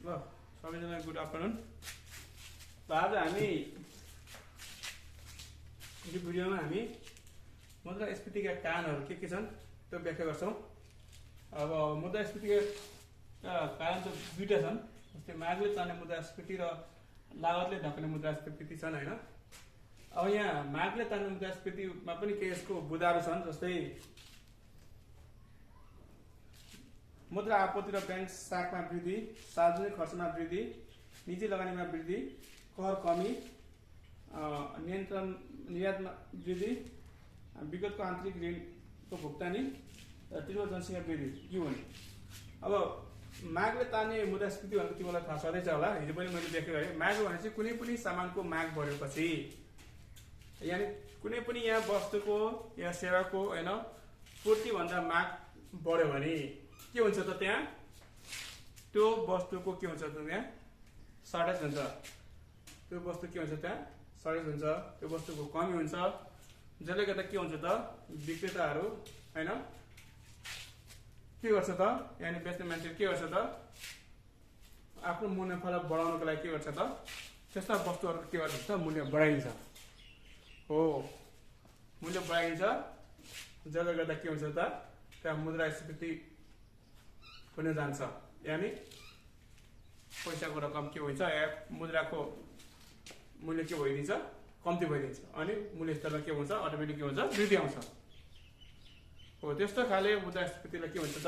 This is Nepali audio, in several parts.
ल सबैजना गुड आफ्टरनुन। आज हामी यो भिडियोमा हामी मुद्रास्फीतिका कारणहरू के छन् त्यो व्याख्या गर्छौं। अब मुद्रास्फीतिका कारण त दुईटा छन्, जस्तै मागले तान्ने मुद्रास्फीति र लागतले ढल्कने मुद्रास्फीति छन् हैन। अब यहाँ मागले तान्ने मुद्रास्फीतिमा पनि के यसको बुदाहरू छन्, जस्तै मुद्रा आपूर्ति र बैंक साखमा वृद्धि, सार्वजनिक खर्चमा वृद्धि, निजी लगानीमा वृद्धि, कर कमी, नियन्त्रण निर्यातमा वृद्धि, विगतको आन्तरिक ऋणको भुक्तानी र तीव्र जनसङ्ख्या वृद्धि के हुने। अब मागले तान्ने मुद्रास्फीति भनेको तिमीलाई थाहा छँदैछ होला, हिजो पनि मैले व्याख्या गरेँ। माग भने चाहिँ कुनै पनि सामानको माग बढेपछि, यानि कुनै पनि यहाँ वस्तुको या सेवाको हैन पूर्ति भन्दा माग बढ्यो भने के हुन्छ त, त्यहाँ त्यो वस्तुको के हुन्छ त, त्यहाँ सर्टेज हुन्छ। त्यो वस्तु के हुन्छ, त्यहाँ सर्टेज हुन्छ, त्यो वस्तुको कमी हुन्छ, जसले गर्दा के हुन्छ त, विक्रेताहरू हैन के गर्छ त, यानी बेच्ने मान्छे के गर्छ त, आफ्नो मुनाफालाई बढाउनको लागि के गर्छ त, त्यस्ता वस्तुहरू के गर्छ त, मूल्य बढाइदिन्छ। हो, मूल्य बढाइदिन्छ, जसले गर्दा के हुन्छ त, त्यहाँ मुद्रास्फीति हुन जान्छ। यानी पैसाको रकम के हुन्छ, या मुद्राको मूल्य के भइदिन्छ, कम्ती भइदिन्छ, अनि मूल्य स्तरमा के हुन्छ, अटोमेटिक के हुन्छ, वृद्धि आउँछ। हो, त्यस्तो खाले मुद्रास्फीतिलाई के भन्छ त,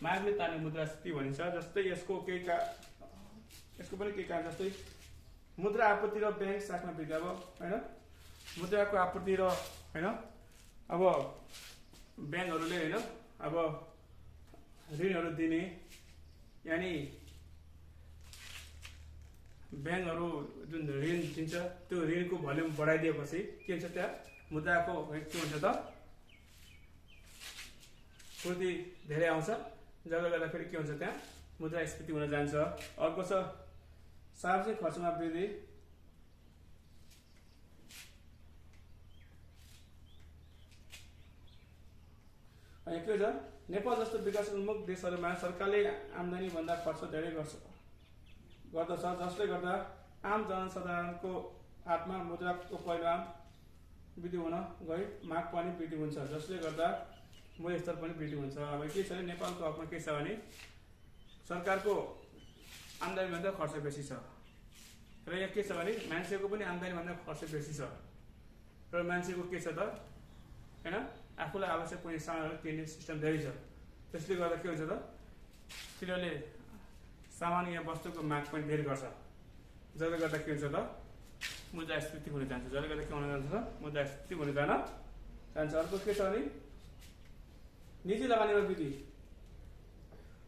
मागले तान्ने मुद्रास्फीति भनिन्छ। जस्तै यसको पनि केही कारण, जस्तै मुद्रा आपूर्ति र बैंक साखमा वृद्धि। अब हैन मुद्राको आपूर्ति र हैन अब ब्याङ्कहरूले हैन अब ऋणहरू दिने, यानी ब्याङ्कहरू जुन ऋण दिन्छ त्यो ऋणको भोल्युम बढाइदिएपछि के हुन्छ, त्यहाँ मुद्राको के हुन्छ त, पूर्ति धेरै आउँछ, जसले गर्दाखेरि के हुन्छ, त्यहाँ मुद्रास्फीति हुन जान्छ। अर्को छ सार्वजनिक खर्चमा वृद्धि। अनि के छ, नेपाल जस्तो विकासोन्मुख देशहरूमा सरकारले आम्दानी भन्दा खर्च धेरै गर्दछ, जसले गर्दा आम जनसाधारणको हातमा मुद्राको परिमाण वृद्धि हुन गई माग पनि वृद्धि हुन्छ, जसले गर्दा मूल्य स्तर पनि वृद्धि हुन्छ। अब के छ भने नेपालको हकमा के छ भने सरकारको आम्दानी भन्दा खर्च बेसी छ, र यहाँ के छ भने मान्छेको पनि आम्दानी भन्दा खर्च बेसी छ, र मान्छेको के छ त हैन आफूलाई आवश्यक पर्ने सामानहरू किन्ने सिस्टम धेरै छ। त्यसले गर्दा के हुन्छ त, तिनीहरूले सामान या वस्तुको माग पनि धेरै गर्छ, जसले गर्दा के हुन्छ त, मुद्रास्फीति हुन जान्छ। जसले गर्दा के हुन जान्छ त, मुद्रास्फीति हुन जान्छ। अर्को के छ भने निजी लगानीमा वृद्धि।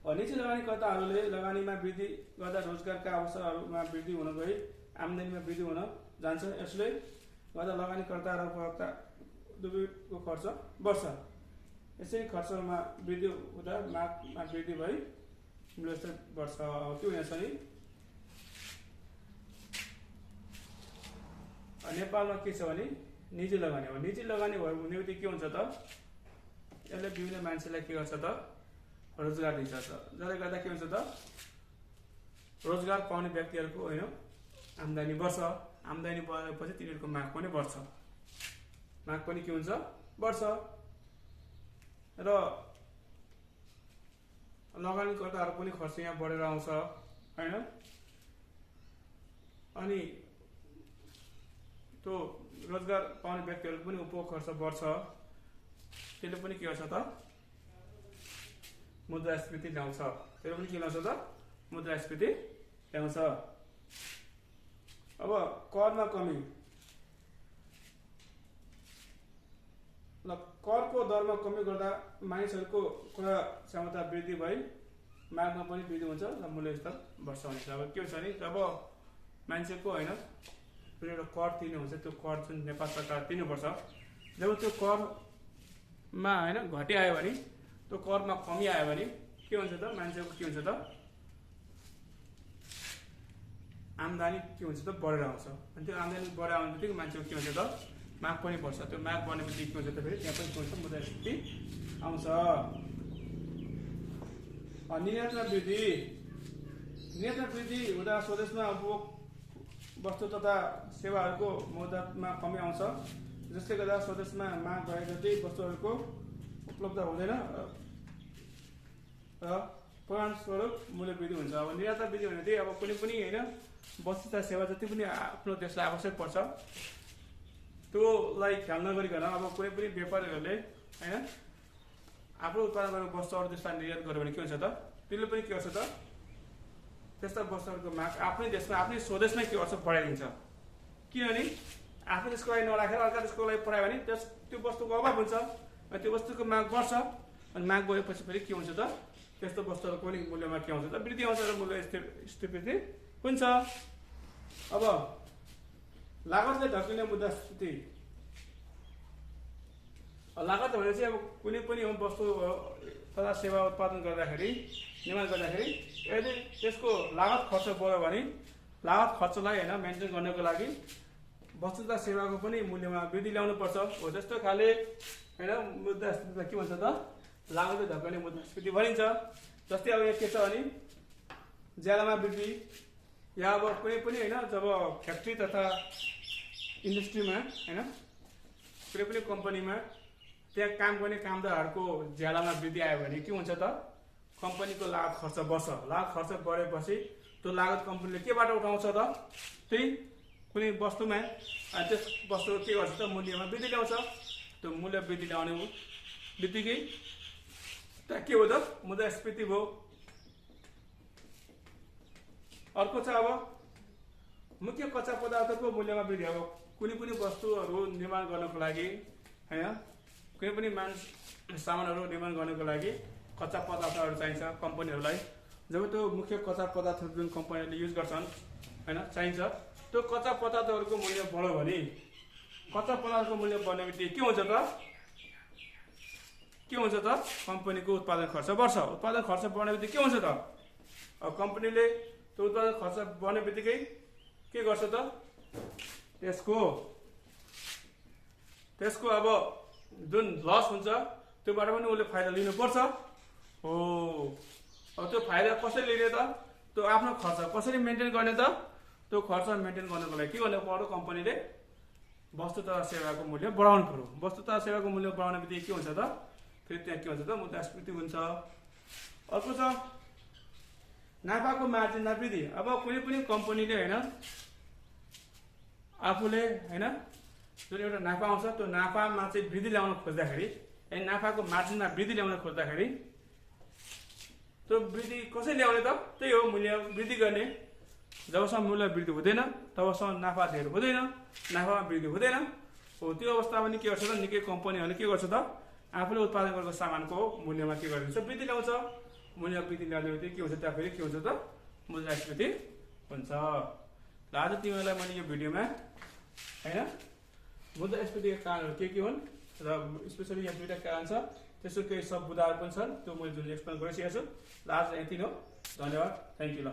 निजी लगानीकर्ताहरूले लगानीमा वृद्धि गर्दा रोजगारका अवसरहरूमा वृद्धि हुन गई आम्दानीमा वृद्धि हुन जान्छ। यसले गर्दा लगानीकर्ता र उपभोक्ता दुवैको खर्च बढ्छ। यसरी खर्चमा वृद्धि हुँदा मागमा वृद्धि भई मूल्य स्तर बढ्छ। के हुनेछ नि, नेपालमा के छ भने निजी लगानी हो। निजी लगानी भयो भने बित्तिकै के हुन्छ त, यसले विभिन्न मान्छेलाई के गर्छ त, रोजगार दिन्छ। जसले गर्दा के हुन्छ त, रोजगार पाउने व्यक्तिहरूको हैन आम्दानी बढ्छ। आम्दानी बढेपछि तिनीहरूको माग पनि बढ्छ, माग पनि के हुन्छ, बढ्छ। र लगानीकर्ताहरू पनि खर्च यहाँ बढेर आउँछ हैन। अनि त्यो रोजगार पाउने व्यक्तिहरूको पनि उपभोग खर्च बढ्छ, त्यसले पनि के गर्छ त, मुद्रास्फीति ल्याउँछ। त्यसले पनि के ल्याउँछ त, मुद्रास्फीति ल्याउँछ। अब करमा कमी। ल करको दरमा कमी गर्दा मानिसहरूको क्रय क्षमता वृद्धि भई मागमा पनि वृद्धि हुन्छ र मूल्य स्तर बढ्छ हुन्छ। अब के हुन्छ भने जब मान्छेको हैन एउटा कर तिर्नु हुन्छ, त्यो कर जुन नेपाल सरकार तिर्नुपर्छ, जब त्यो करमा हैन घटी आयो भने, त्यो करमा कमी आयो भने के हुन्छ त, मान्छेको के हुन्छ त, आम्दानी के हुन्छ त, बढेर आउँछ। अनि त्यो आम्दानी बढेर आउने बित्तिकै मान्छेको के हुन्छ त, माग पनि बढ्छ। त्यो माग बढ्ने बित्तिकै के हुन्छ त, फेरि त्यहाँ पनि के हुन्छ, मुद्रास्फीति आउँछ। निर्यातमा वृद्धि। निर्यातमा वृद्धि हुँदा स्वदेशमा उपभोग वस्तु तथा सेवाहरूको मौजामा कमी आउँछ, जसले गर्दा स्वदेशमा माग भए जति वस्तुहरूको उपलब्ध हुँदैन र परिणामस्वरूप मूल्य वृद्धि हुन्छ। अब निर्यातमा वृद्धि भने चाहिँ अब कुनै पनि होइन वस्तु तथा सेवा जति पनि आफ्नो देशलाई आवश्यक पर्छ त्योलाई ख्याल नगरिकन अब कुनै पनि व्यापारीहरूले होइन आफ्नो उत्पादन गरेको वस्तु अरू देशलाई निर्यात गर्यो भने के हुन्छ त, त्यसले पनि के गर्छ त, त्यस्ता वस्तुहरूको माग आफ्नै देशमा आफ्नै स्वदेशमै के गर्छ, बढाइदिन्छ। किनभने आफ्नो देशको लागि नराखेर अर्का देशको लागि पठायो भने त्यो वस्तुको अभाव हुन्छ अनि त्यो वस्तुको माग बढ्छ अनि माग बढेपछि फेरि के हुन्छ त, त्यस्तो वस्तुहरूको पनि मूल्यमा के आउँछ त, वृद्धि आउँछ र मूल्य स्थिति हुन्छ। अब लागतले ढल्किने मुद्रास्फीति। लागत भने चाहिँ अब कुनै पनि वस्तु तथा सेवा उत्पादन गर्दाखेरि निर्माण गर्दाखेरि यदि त्यसको लागत खर्च बढ्यो भने लागत खर्चलाई होइन मेन्टेन गर्नको लागि वस्तु तथा सेवाको पनि मूल्यमा वृद्धि ल्याउनु पर्छ। हो त्यस्तो खाले होइन मुद्रास्फीतिलाई के भन्छ त, लागतले ढल्किने मुद्रास्फीति भनिन्छ। जस्तै अब यहाँ के छ भने ज्यालामा वृद्धि, या अब कुनै पनि होइन जब फ्याक्ट्री तथा इन्डस्ट्रीमा होइन कुनै पनि कम्पनीमा त्यहाँ काम गर्ने कामदारहरूको ज्यालामा वृद्धि आयो भने के हुन्छ त, कम्पनीको लागत खर्च बढ्छ। लागत खर्च बढेपछि त्यो लागत कम्पनीले केबाट उठाउँछ त, त्यही कुनै वस्तुमा अनि त्यस वस्तुको के गर्छ त, मूल्यमा वृद्धि ल्याउँछ। त्यो मूल्य वृद्धि ल्याउने बित्तिकै के हो त, मुद्रास्फीति भयो। अर्को छ अब मुख्य कच्चा पदार्थको मूल्यमा वृद्धि। अब कुनै पनि वस्तुहरू निर्माण गर्नको लागि होइन कुनै पनि सामानहरू निर्माण गर्नको लागि कच्चा पदार्थहरू चाहिन्छ कम्पनीहरूलाई। जब त्यो मुख्य कच्चा पदार्थहरू जुन कम्पनीहरूले युज गर्छन् होइन चाहिन्छ, त्यो कच्चा पदार्थहरूको मूल्य बढ्यो भने कच्चा पदार्थको मूल्य बढ्ने बित्तिकै के हुन्छ त, कम्पनीको उत्पादन खर्च बढ्छ। उत्पादन खर्च बढ्ने बित्तिकै के हुन्छ त, अब कम्पनीले त्यो उत्पादन खर्च बढ्ने बित्तिकै के गर्छ त, त्यसको अब जुन लस हुन्छ त्योबाट पनि उसले फाइदा लिनुपर्छ। हो अब त्यो फाइदा कसरी लिने त, त्यो आफ्नो खर्च कसरी मेन्टेन गर्ने त, त्यो खर्च मेन्टेन गर्नको लागि के गर्नु पर्यो, कम्पनीले वस्तु तथा सेवाको मूल्य बढाउनु पर्यो। वस्तु तथा सेवाको मूल्य बढाउने बित्तिकै के हुन्छ त, फेरि त्यहाँ के हुन्छ त, मुद्रास्फीति हुन्छ। अर्को छ नाफाको मार्जिनमा वृद्धि। अब कुनै पनि कम्पनीले होइन आफूले होइन जुन एउटा नाफा आउँछ त्यो नाफामा चाहिँ वृद्धि ल्याउन खोज्दाखेरि नाफाको मार्जिनमा वृद्धि ल्याउन खोज्दाखेरि त्यो वृद्धि कसरी ल्याउने त, त्यही हो मूल्य वृद्धि गर्ने। जबसम्म मूल्य वृद्धि हुँदैन तबसम्म नाफा धेरै हुँदैन, नाफामा वृद्धि हुँदैन। हो त्यो अवस्थामा पनि के गर्छ त, निकै कम्पनीहरूले के गर्छ त, आफूले उत्पादन गरेको सामानको मूल्यमा के गरिदिन्छ, वृद्धि ल्याउँछ। मूल्य वृद्धि ल्याउने बित्तिकै के हुन्छ त, फेरि के हुन्छ त, मुद्रास्फीति हुन्छ। ल आज तिमीहरूलाई मैले यो भिडियोमा होइन मुद्रास्फीतिका कारणहरू के हुन् र स्पेसली यहाँ दुईवटा कारण छ, त्यसको केही सब बुदाहरू पनि छन्, त्यो मैले जुन एक्सप्लेन गरिसकेको छु। ल आज यति नै हो, धन्यवाद, थ्याङ्क यू। ल